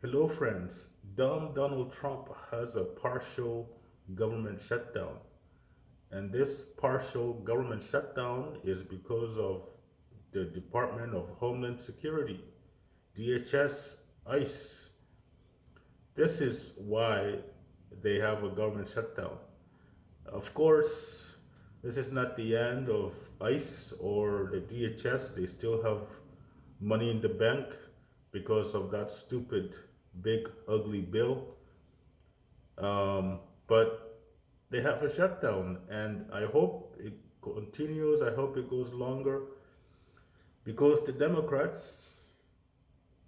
Hello, friends. Dumb Donald Trump has a partial government shutdown. And this partial government shutdown is because of the Department of Homeland Security, DHS, ICE. This is why they have a government shutdown. Of course, this is not the end of ICE or the DHS. They still have money in the bank because of that stupid, big, ugly bill. But they have a shutdown, and I hope it continues. I hope it goes longer because the Democrats,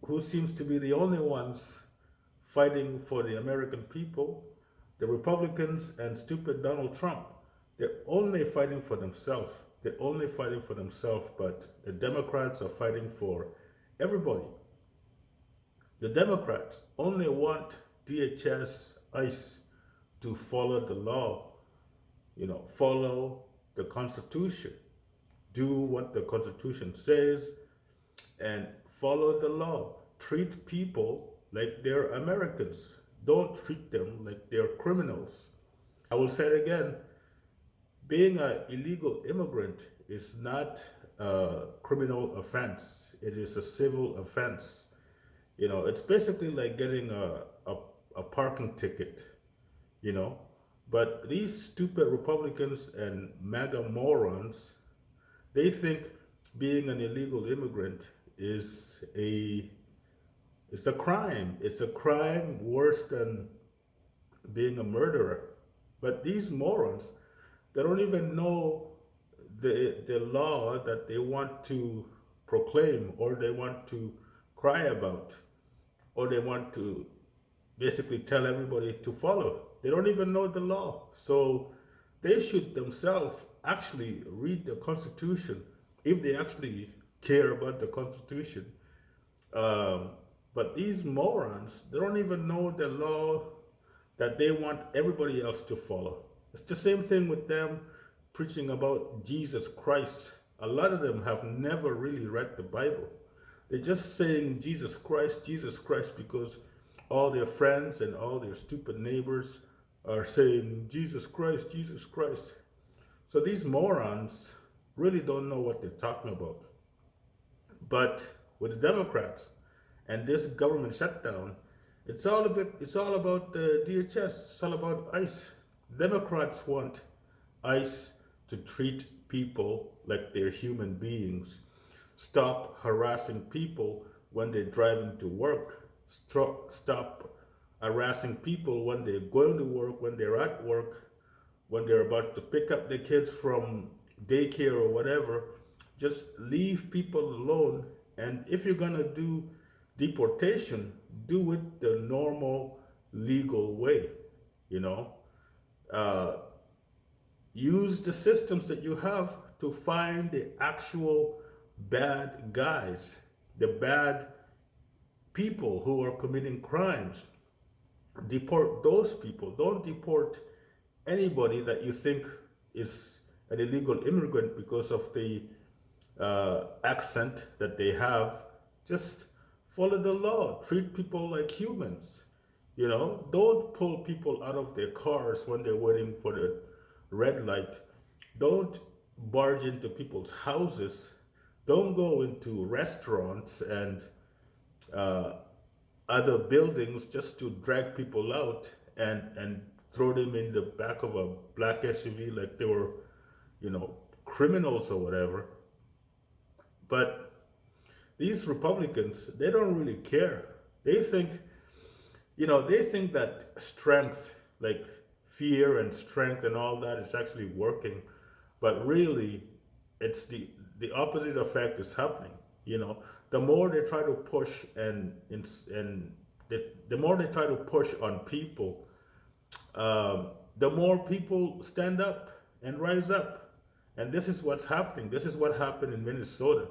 who seems to be the only ones fighting for the American people, the Republicans and stupid Donald Trump, they're only fighting for themselves. They're only fighting for themselves, but the Democrats are fighting for everybody. The Democrats only want DHS, ICE to follow the law, follow the Constitution, do what the Constitution says, and follow the law. Treat people like they're Americans. Don't treat them like they're criminals. I will say it again, being an illegal immigrant is not a criminal offense, it is a civil offense. It's basically like getting a parking ticket, you know. But these stupid Republicans and MAGA morons, they think being an illegal immigrant is it's a crime. It's a crime worse than being a murderer. But these morons, they don't even know the law that they want to proclaim or they want to cry about or they want to basically tell everybody to follow. They don't even know the law. So they should themselves actually read the Constitution if they actually care about the Constitution. Um, but these morons, they don't even know the law that they want everybody else to follow. It's the same thing with them preaching about Jesus Christ. A lot of them have never really read the Bible. They're just saying Jesus Christ, because all their friends and all their stupid neighbors are saying Jesus Christ, Jesus Christ. So these morons really don't know what they're talking about. But with the Democrats and this government shutdown, it's all about the DHS. It's all about ICE. Democrats want ICE to treat people like they're human beings. Stop harassing people when they're driving to work. Stop harassing people when they're going to work, when they're at work, when they're about to pick up the kids from daycare or whatever. Just leave people alone. And if you're going to do deportation, do it the normal, legal way, you know. Uh, Use the systems that you have to find the actual bad guys, the bad people who are committing crimes. Deport those people. Don't deport anybody that you think is an illegal immigrant because of the accent that they have. Just follow the law. Treat people like humans. Don't pull people out of their cars when they're waiting for the red light. Don't barge into people's houses. Don't go into restaurants and uh, other buildings just to drag people out and throw them in the back of a black SUV like they were, criminals or whatever. But these Republicans, they don't really care. They think, they think that strength, like fear and strength and all that, is actually working. But really, it's the opposite effect is happening. The more they try to push and the more they try to push on people, the more people stand up and rise up. And this is what's happening. This is what happened in Minnesota,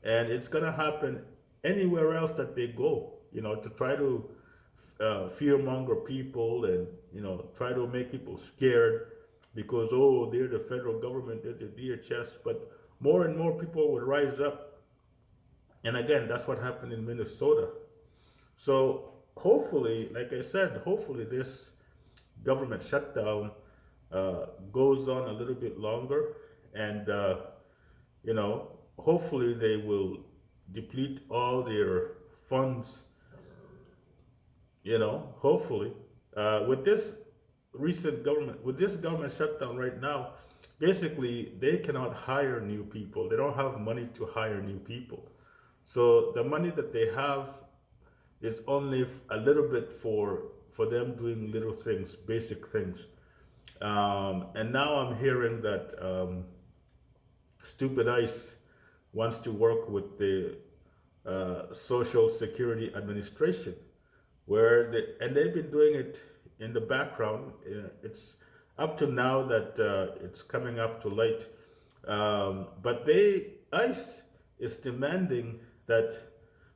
and it's gonna happen anywhere else that they go. To try to fearmonger people and try to make people scared because they're the federal government, they're the DHS. But more and more people would rise up, and again, that's what happened in Minnesota. So hopefully, like I said, hopefully this government shutdown goes on a little bit longer, and hopefully they will deplete all their funds. Hopefully, with this with this government shutdown right now, basically they cannot hire new people. They don't have money to hire new people. So the money that they have is only a little bit for them doing little things, basic things. And now I'm hearing that Stupid Ice wants to work with the Social Security Administration, and they've been doing it in the background. It's up to now that it's coming up to light, but ICE is demanding that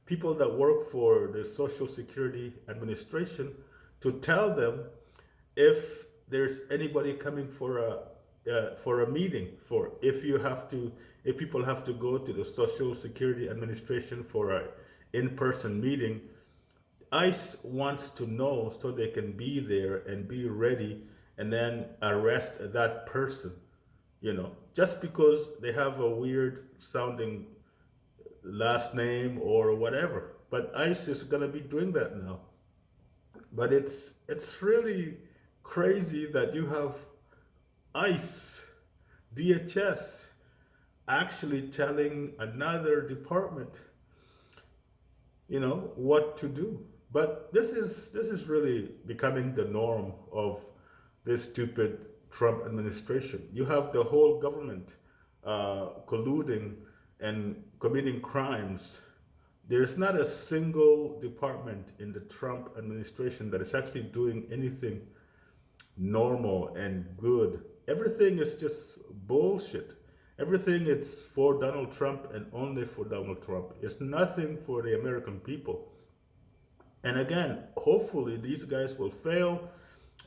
people that work for the Social Security Administration to tell them if there's anybody coming for a meeting, for if people have to go to the Social Security Administration for a in-person meeting. ICE wants to know so they can be there and be ready and then arrest that person, just because they have a weird sounding last name or whatever. But ICE is going to be doing that now. But it's really crazy that you have ICE, DHS, actually telling another department, what to do. But this is really becoming the norm of this stupid Trump administration. You have the whole government colluding and committing crimes. There's not a single department in the Trump administration that is actually doing anything normal and good. Everything is just bullshit. Everything is for Donald Trump and only for Donald Trump. It's nothing for the American people. And again, hopefully these guys will fail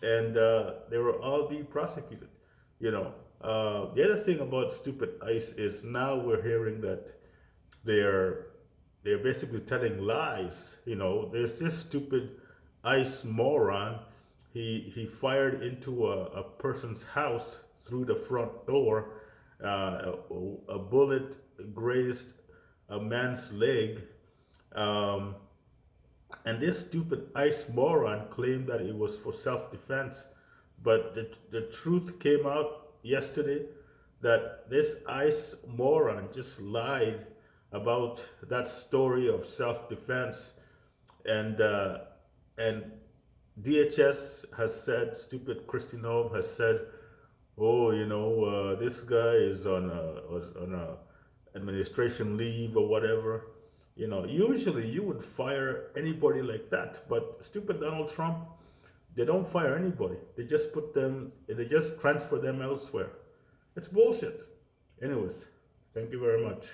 and they will all be prosecuted. The other thing about Stupid ICE is now we're hearing that they're basically telling lies. There's this stupid ICE moron. He fired into a person's house through the front door. A bullet grazed a man's leg. And this stupid ICE moron claimed that it was for self-defense. But the truth came out yesterday that this ICE moron just lied about that story of self-defense. And DHS has said, stupid Kristi Noem has said, oh, this guy is on a administration leave or whatever. Usually you would fire anybody like that, but stupid Donald Trump, they don't fire anybody. They just transfer them elsewhere. It's bullshit. Anyways, thank you very much.